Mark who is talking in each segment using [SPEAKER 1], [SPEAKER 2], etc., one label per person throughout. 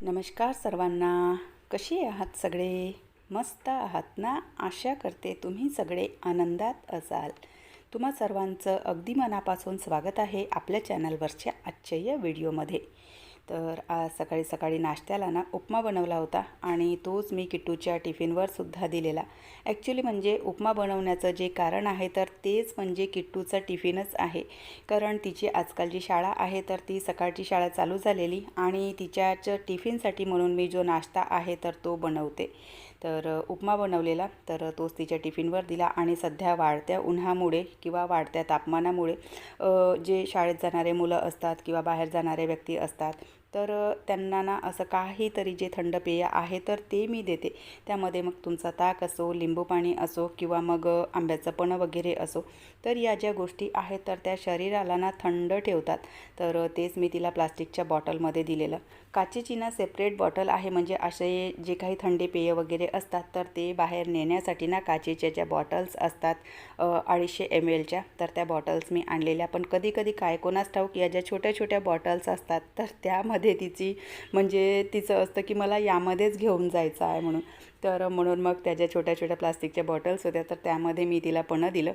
[SPEAKER 1] नमस्कार सर्वांना. कशी आहात सगळे? मस्त आहात ना? आशा करते तुम्ही सगळे आनंदात असाल. तुम्हा सर्वांचं अगदी मनापासून स्वागत आहे आपल्या चॅनलवरच्या आजच्या या व्हिडिओमध्ये. तर आज सकाळी सकाळी नाश्त्याला ना उपमा बनवला होता आणि तोच मी किट्टूच्या टिफिनवर सुद्धा दिलेला. ॲक्च्युली म्हणजे उपमा बनवण्याचं जे कारण आहे तर तेच म्हणजे किट्टूचा टिफिनच आहे. कारण तिची आजकाल जी शाळा आहे तर ती सकाळची शाळा चालू झालेली आणि तिच्याच टिफिनसाठी म्हणून मी जो नाश्ता आहे तर तो बनवते. तर उपमा बनवलेला तर तोच तिच्या टिफिनवर दिला. आणि सध्या वाढत्या उन्हामुळे किंवा वाढत्या तापमानामुळे जे शाळेत जाणारे मुलं असतात किंवा बाहेर जाणारे व्यक्ती असतात तर त्यांना ना असं काहीतरी जे थंड पेय आहे तर ते मी देते. त्यामध्ये मग तुमचा ताक असो, लिंबू पाणी असो किंवा मग आंब्याचं पन्हं वगैरे असो, तर या ज्या गोष्टी आहेत तर त्या शरीराला ना थंड ठेवतात. तर तेच मी तिला प्लास्टिकच्या बॉटलमध्ये दिलेलं. काचेची ना सेपरेट बॉटल आहे, म्हणजे असे जे काही थंडी पेय वगैरे असतात तर ते बाहेर नेण्यासाठी ना काचेच्या ज्या बॉटल्स असतात 250 mlच्या, तर त्या बॉटल्स मी आणलेल्या. पण कधी कधी काय कोणास ठाऊक या ज्या छोट्या छोट्या बॉटल्स असतात तर त्यामध्ये तिचं असतं की मला यामध्येच घेऊन जायचं आहे म्हणून. तर म्हणून मग त्या ज्या छोट्या छोट्या प्लास्टिकच्या बॉटल्स होत्या तर त्यामध्ये मी तिला पन्हं दिलं.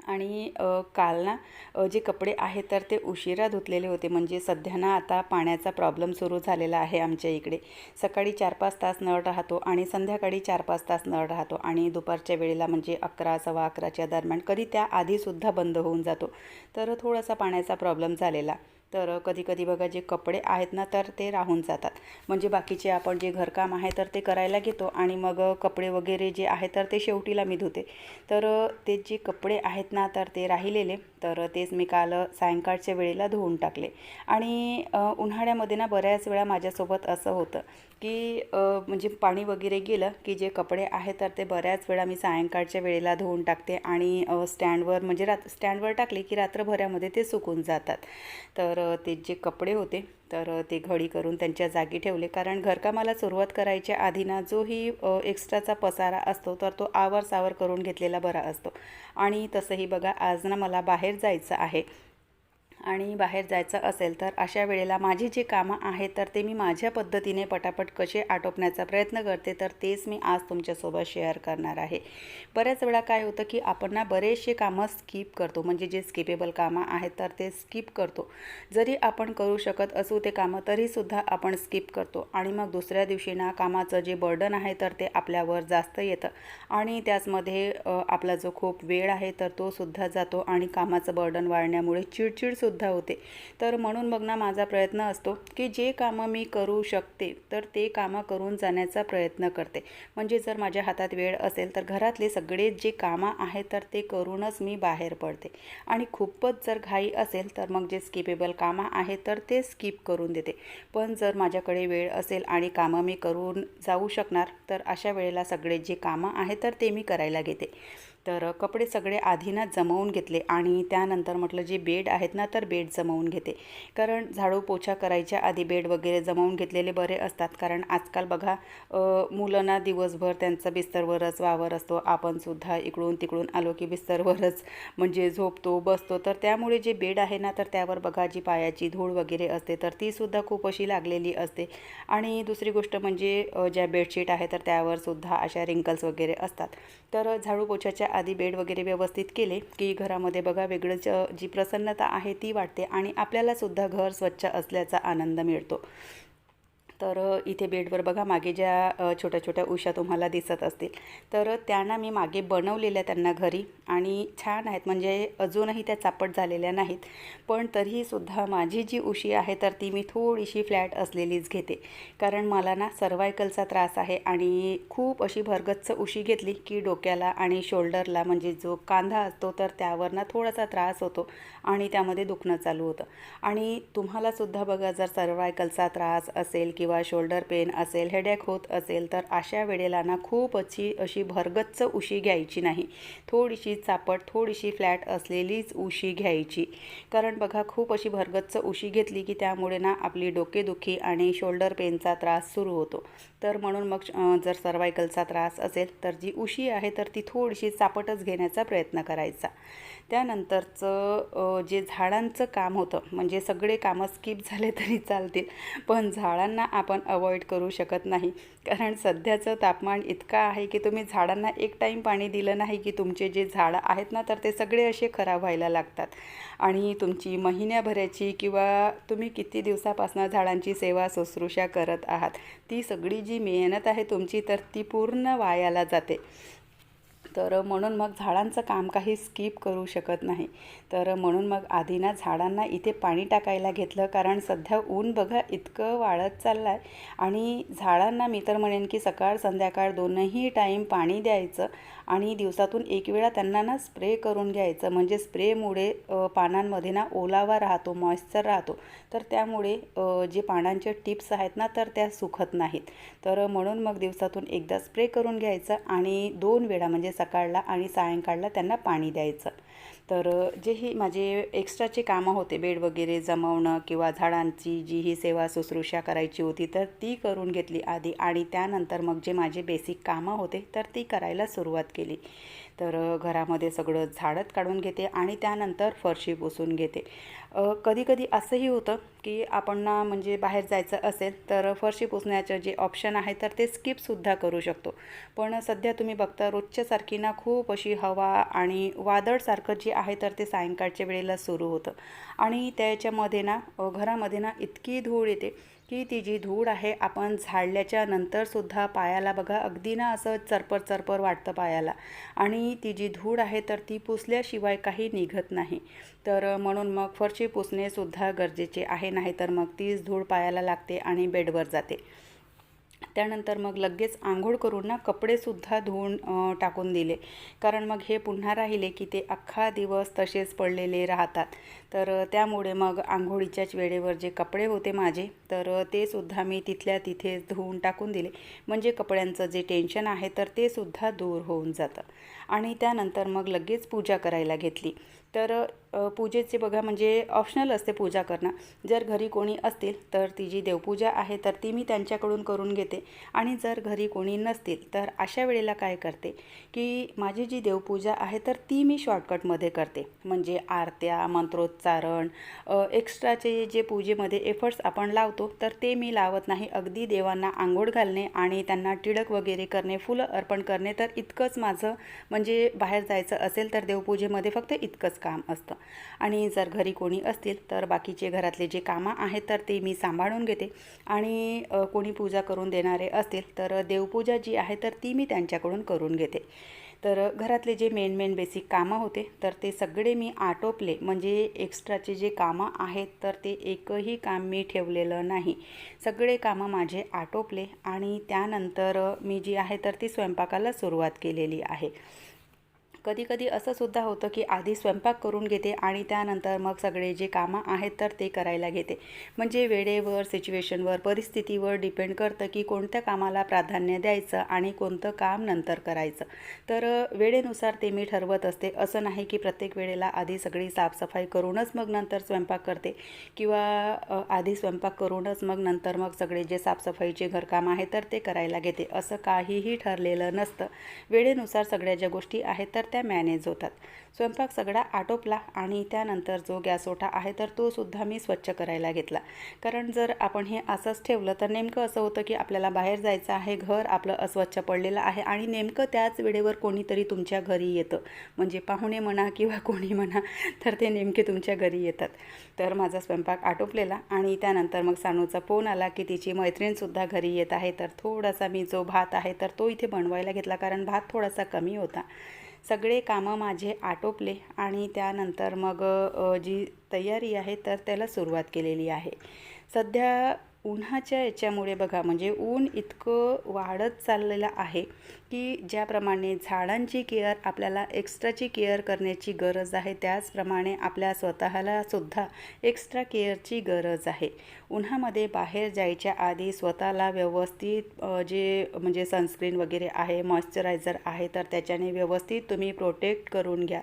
[SPEAKER 1] आणि काल ना जे कपडे आहेत तर ते उशिरा धुतलेले होते. म्हणजे सध्या ना आता पाण्याचा प्रॉब्लेम सुरू झालेला आहे आमच्या इकडे. सकाळी 4-5 तास नळ राहतो आणि संध्याकाळी 4-5 तास नळ राहतो आणि दुपारच्या वेळेला म्हणजे 11, 11:15च्या दरम्यान कधी त्या आधीसुद्धा बंद होऊन जातो. तर थोडासा पाण्याचा प्रॉब्लेम झालेला. तर कधी कधी बघा जे कपडे आहेत ना तर ते राहून जातात. म्हणजे बाकीचे आपण जे घरकाम आहे तर ते करायला घेतो आणि मग कपडे वगैरे जे आहे तर ते शेवटीला मी धुते. तर ते जे कपडे आहेत ना तर ते राहिलेले तर तेच मी काल सायंकाळच्या वेळेला धुवून टाकले. आणि उन्हाळ्यामध्ये ना बऱ्याच वेळा माझ्यासोबत असं होतं की म्हणजे पाणी वगैरे गेलं की जे कपडे आहेत तर ते बऱ्याच वेळा मी सायंकाळच्या वेळेला धुवून टाकते आणि स्टँडवर म्हणजे स्टँडवर टाकले की रात्रभरामध्ये ते सुकून जातात. तर ते जे कपडे होते तर ते घडी करून त्यांच्या जागी ठेवले. कारण घरकामाला सुरुवात करायच्या आधी ना जोही एक्स्ट्राचा पसारा असतो तर तो आवर करून घेतलेला बरा असतो. आणि तसंही बघा आज ना मला बाहेर जायचं आहे आणि बाहेर जायचं असेल तर अशा वेळेला माझी जी कामं आहेत तर ते मी माझ्या पद्धतीने पटापट कसे आटोपण्याचा प्रयत्न करते तर तेच मी आज तुमच्यासोबत शेअर करणार आहे. बऱ्याच वेळा काय होतं की आपण ना बरेचसे कामं स्किप करतो, म्हणजे जे स्किपेबल कामं आहेत तर ते स्किप करतो. जरी आपण करू शकत असू ते कामं तरीसुद्धा आपण स्किप करतो आणि मग दुसऱ्या दिवशी ना कामाचं जे बर्डन आहे तर ते आपल्यावर जास्त येतं आणि त्याचमध्ये आपला जो खूप वेळ आहे तर तो सुद्धा जातो आणि कामाचं बर्डन वाढण्यामुळे चिडचिडसुद्धा होते. तर म्हणून मग ना माझा प्रयत्न असतो की जे कामं मी करू शकते तर ते कामं करून जाण्याचा प्रयत्न करते. म्हणजे जर माझ्या हातात वेळ असेल तर घरातले सगळे जे कामं आहेत तर ते करूनच मी बाहेर पडते. आणि खूपच जर घाई असेल तर मग जे स्किपेबल कामं आहेत तर ते स्किप करून देते. पण जर माझ्याकडे वेळ असेल आणि कामं मी करून जाऊ शकणार तर अशा वेळेला सगळे जे कामं आहेत तर ते मी करायला घेते. तर कपडे सगळे आधी ना जमवून घेतले आणि त्यानंतर म्हटलं जे बेड आहेत ना तर बेड जमवून घेते. कारण झाडू पोछा करायच्या आधी बेड वगैरे जमवून घेतलेले बरे असतात. कारण आजकाल बघा मुलांना दिवसभर त्यांचा बिस्तरवरच वावर असतो. आपण सुद्धा इकडून तिकडून आलो की बिस्तरवरच म्हणजे झोपतो बसतो. तर त्यामुळे जे बेड आहे ना तर त्यावर बघा जी पायाची धूळ वगैरे असते तर तीसुद्धा खूप अशी लागलेली असते. आणि दुसरी गोष्ट म्हणजे ज्या बेडशीट आहे तर त्यावर सुद्धा अशा रिंकल्स वगैरे असतात. तर झाडू पोछाच्या आधी बेड वगैरे व्यवस्थित केले की घरामध्ये बघा वेगळंच जी प्रसन्नता आहे ती वाटते आणि आपल्यालासुद्धा घर स्वच्छ असल्याचा आनंद मिळतो. तर इथे बेडवर बघा मागे ज्या छोट्या छोट्या उशा तुम्हाला दिसत असतील तर त्यांना मी मागे बनवलेल्या त्यांना घरी आणि छान आहेत. म्हणजे अजूनही त्या चापट झालेल्या नाहीत, पण तरीहीसुद्धा माझी जी उशी आहे तर ती मी थोडीशी फ्लॅट असलेलीच घेते. कारण मला ना सर्वायकलचा त्रास आहे आणि खूप अशी भरगच्च उशी घेतली की डोक्याला आणि शोल्डरला म्हणजे जो कांदा असतो तर त्यावर ना थोडासा त्रास होतो आणि त्यामध्ये दुखणं चालू होतं. आणि तुम्हालासुद्धा बघा जर सर्वायकलचा त्रास असेल किंवा शोल्डर पेन असेल, हेडेक होत असेल तर अशा वेळेला ना खूप अशी भरगच्च उशी घ्यायची नाही. थोडीशी चापट थोडीशी फ्लॅट असलेलीच उशी घ्यायची. कारण बघा खूप अशी भरगच्च उशी घेतली की त्यामुळे ना आपली डोकेदुखी आणि शोल्डर पेनचा त्रास सुरू होतो. तर म्हणून मग जर सर्वायकलचा त्रास असेल तर जी उशी आहे तर ती थोडीशी चापटच घेण्याचा प्रयत्न करायचा. त्यानंतरचं जे झाडांचं काम होतं, म्हणजे सगळे कामं स्किप झाले तरी चालतील, पण झाडांना आपण अवॉइड करू शकत नाही, कारण सध्याचं तापमान इतकं आहे की तुम्ही झाडांना एक टाईम पाणी दिलं नाही की तुमचे जे झाडं आहेत ना तर ते सगळे असे खराब व्हायला लागतात. आणि तुमची महिन्याभराची किंवा तुम्ही किती दिवसापासून झाडांची सेवा शुश्रूषा करत आहात, ती सगळी जी मेहनत आहे तुमची तर ती पूर्ण वायाला जाते. तर म्हणून मग झाडांचं काम काही स्किप करू शकत नाही. तर म्हणून मग आधी ना झाडांना इथे पाणी टाकायला घेतलं, कारण सध्या ऊन बघा इतकं वाढत चाललं आहे. आणि झाडांना मी तर म्हणेन की सकाळ संध्याकाळ दोनही टाईम पाणी द्यायचं आणि दिवसातून एक वेळा त्यांना ना स्प्रे करून घ्यायचं. म्हणजे स्प्रेमुळे पानांमध्ये ना ओलावा राहतो, मॉइश्चर राहतो, तर त्यामुळे जे पानांचे टिप्स आहेत ना तर त्या सुकत नाहीत. तर म्हणून मग दिवसातून एकदा स्प्रे करून घ्यायचं आणि 2 वेळा म्हणजे सकाळला आणि सायंकाळला त्यांना पाणी द्यायचं. तर जेही माझे एक्स्ट्राचे कामं होते, बेड वगैरे जमवणं किंवा झाडांची जी ही सेवा शुश्रूषा करायची होती तर ती करून घेतली आधी, आणि त्यानंतर मग जे माझे बेसिक कामं होते तर ती करायला सुरुवात केली. तर घरामध्ये सगळं झाडत काढून घेते आणि त्यानंतर फरशी पुसून घेते. कधीकधी असंही होतं की आपण ना म्हणजे बाहेर जायचं असेल तर फरशी पुसण्याचं जे ऑप्शन आहे तर ते स्किपसुद्धा करू शकतो. पण सध्या तुम्ही बघता रोजच्यासारखी ना खूप अशी हवा आणि वादळसारखं जे आहे तर ते सायंकाळच्या वेळेला सुरू होतं. आणि त्याच्यामध्ये ना घरामध्ये ना इतकी धूळ येते की ती जी धूळ आहे आपण झाडल्याच्या नंतरसुद्धा पायाला बघा अगदी ना असं चरपर चरपर वाटतं पायाला. आणि ती जी धूळ आहे तर ती पुसल्याशिवाय काही निघत नाही. तर म्हणून मग फरशी पुसणेसुद्धा गरजेचे आहे, नाही तर मग तीच धूळ पायाला लागते आणि बेडवर जाते. त्यानंतर मग लगेच आंघोळ करून ना कपडेसुद्धा धुवून टाकून दिले, कारण मग हे पुन्हा राहिले की ते अख्खा दिवस तसेच पडलेले राहतात. तर त्यामुळे मग आंघोळीच्याच वेळेवर जे कपडे होते माझे तर ते सुद्धा मी तिथल्या तिथेच धुवून टाकून दिले. म्हणजे कपड्यांचं जे टेन्शन आहे तर ते सुद्धा दूर होऊन जातं. आणि त्यानंतर मग लगेच पूजा करायला घेतली. तर पूजेचे बघा म्हणजे ऑप्शनल असते पूजा करणं. जर घरी कोणी असतील तर ती जी देवपूजा आहे तर ती मी त्यांच्याकडून करून घेते. आणि जर घरी कोणी नसतील तर अशा वेळेला काय करते की माझी जी देवपूजा आहे तर ती मी शॉर्टकटमध्ये करते. म्हणजे आरत्या, मंत्रोच्चारण, एक्स्ट्राचे जे पूजेमध्ये एफर्ट्स आपण लावतो तर ते मी लावत नाही. अगदी देवांना आंघोळ घालणे आणि त्यांना टिळक वगैरे करणे, फुलं अर्पण करणे, तर इतकंच माझं म्हणजे बाहेर जायचं असेल तर देवपूजेमध्ये फक्त इतकंच काम असतं. आणि जर घरी कोणी असतील तर बाकीचे घरातले जे कामं आहेत तर ते मी सांभाळून घेते. आणि कोणी पूजा करून देणारे असतील तर देवपूजा जी आहे तर ती मी त्यांच्याकडून करून घेते. तर घरातले जे मेन बेसिक कामं होते तर ते सगळे मी आटोपले. म्हणजे एक्स्ट्राचे जे कामं आहेत तर ते एकही काम मी ठेवलेलं नाही. सगळे कामं माझे आटोपले आणि त्यानंतर मी जी आहे तर ती स्वयंपाकाला सुरुवात केलेली आहे. कधीकधी असं सुद्धा होतं की आधी स्वयंपाक करून घेते आणि त्यानंतर मग सगळे जे कामं आहेत तर ते करायला घेते. म्हणजे वेळेवर, सिच्युएशनवर, परिस्थितीवर डिपेंड करतं की कोणत्या कामाला प्राधान्य द्यायचं आणि कोणतं काम नंतर करायचं. तर वेळेनुसार ते मी ठरवत असते. असं नाही की प्रत्येक वेळेला आधी सगळी साफसफाई करूनच मग नंतर स्वयंपाक करते किंवा आधी स्वयंपाक करूनच मग नंतर मग सगळे जे साफसफाईचे घरकाम आहे तर ते करायला घेते. असं काहीही ठरलेलं नसतं. वेळेनुसार सगळ्या ज्या गोष्टी आहेत तर त्या मॅनेज होतात. स्वयंपाक सगळा आटोपला आणि त्यानंतर जो गॅस ओटा आहे तर तो सुद्धा मी स्वच्छ करायला घेतला. कारण जर आपण हे असंच ठेवलं तर नेमकं असं होतं की आपल्याला बाहेर जायचं आहे, घर आपलं अस्वच्छ पडलेलं आहे आणि नेमकं त्याच वेळेवर कोणीतरी तुमच्या घरी येतं. म्हणजे पाहुणे म्हणा किंवा कोणी म्हणा तर ते नेमके तुमच्या घरी येतात. तर माझा स्वयंपाक आटोपलेला आणि त्यानंतर मग सानूचा फोन आला की तिची मैत्रीणसुद्धा घरी येत आहे. तर थोडासा मी जो भात आहे तर तो इथे बनवायला घेतला, कारण भात थोडासा कमी होता. सगळे कामं माझे आटोपले आणि त्यानंतर मग जी तयारी आहे तर त्याला सुरुवात केलेली आहे. सध्या उन्हाच्या याच्यामुळे बघा म्हणजे ऊन इतकं वाढत चाललेलं आहे की ज्याप्रमाणे झाडांची केअर आपल्याला एक्स्ट्राची केअर करण्याची गरज आहे, त्याचप्रमाणे आपल्या स्वतःला सुद्धा एक्स्ट्रा केअरची गरज आहे. उन्हामध्ये बाहेर जायच्या आधी स्वतःला व्यवस्थित जे म्हणजे सनस्क्रीन वगैरे आहे, मॉइश्चरायझर आहे तर त्याच्याने व्यवस्थित तुम्ही प्रोटेक्ट करून घ्या.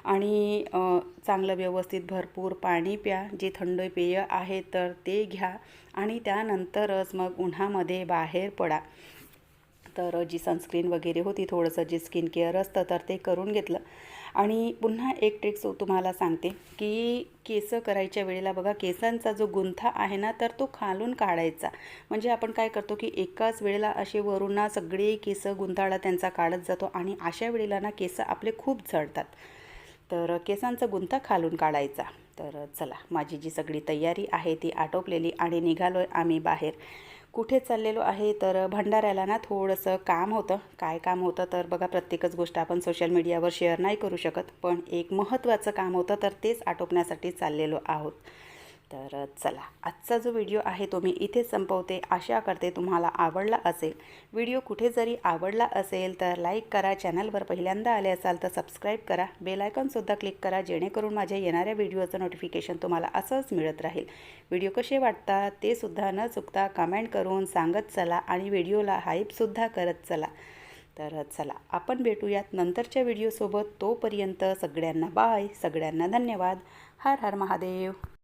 [SPEAKER 1] आणि चांगलं व्यवस्थित भरपूर पाणी प्या. जे थंड पेय आहे तर ते घ्या आणि त्यानंतरच मग उन्हामध्ये बाहेर पडा. तर जी सनस्क्रीन वगैरे होती, थोडंसं जे स्किन केअर असतं तर ते करून घेतलं. आणि पुन्हा एक ट्रिक तुम्हाला सांगते की केस करायच्या वेळेला बघा, केसांचा जो गुंथा आहे ना तर तो खालून काढायचा. म्हणजे आपण काय करतो की एकाच वेळेला असे वरून ना सगळे केस गुंताळा त्यांचा काढत जातो आणि अशा वेळेला ना केस आपले खूप झडतात. तर केसांचा गुंता खालून काढायचा. तर चला, माझी जी सगळी तयारी आहे ती आटोपलेली आणि निघालो आहे आम्ही बाहेर. कुठे चाललेलो आहे तर भंडाऱ्याला ना थोडंसं काम होतं. काय काम होतं तर बघा, प्रत्येकच गोष्ट आपण सोशल मीडियावर शेअर नाही करू शकत, पण एक महत्त्वाचं काम होतं तर तेच आटोपण्यासाठी चाललेलो आहोत. तर चला, आजचा जो व्हिडिओ आहे तो मी इथेच संपवते. आशा करते तुम्हाला आवडला असेल. व्हिडिओ कुठे जरी आवडला असेल तर लाईक करा, चॅनलवर पहिल्यांदा आले असाल तर सबस्क्राईब करा, बेल आयकॉनसुद्धा क्लिक करा, जेणेकरून माझ्या येणाऱ्या व्हिडिओचं नोटिफिकेशन तुम्हाला असंच मिळत राहील. व्हिडिओ कसे वाटतात ते सुद्धा न चुकता कमेंट करून सांगत चला आणि व्हिडिओला हाईपसुद्धा करत चला. तर चला, आपण भेटूयात नंतरच्या व्हिडिओसोबत. तोपर्यंत सगळ्यांना बाय, सगळ्यांना धन्यवाद. हर हर महादेव.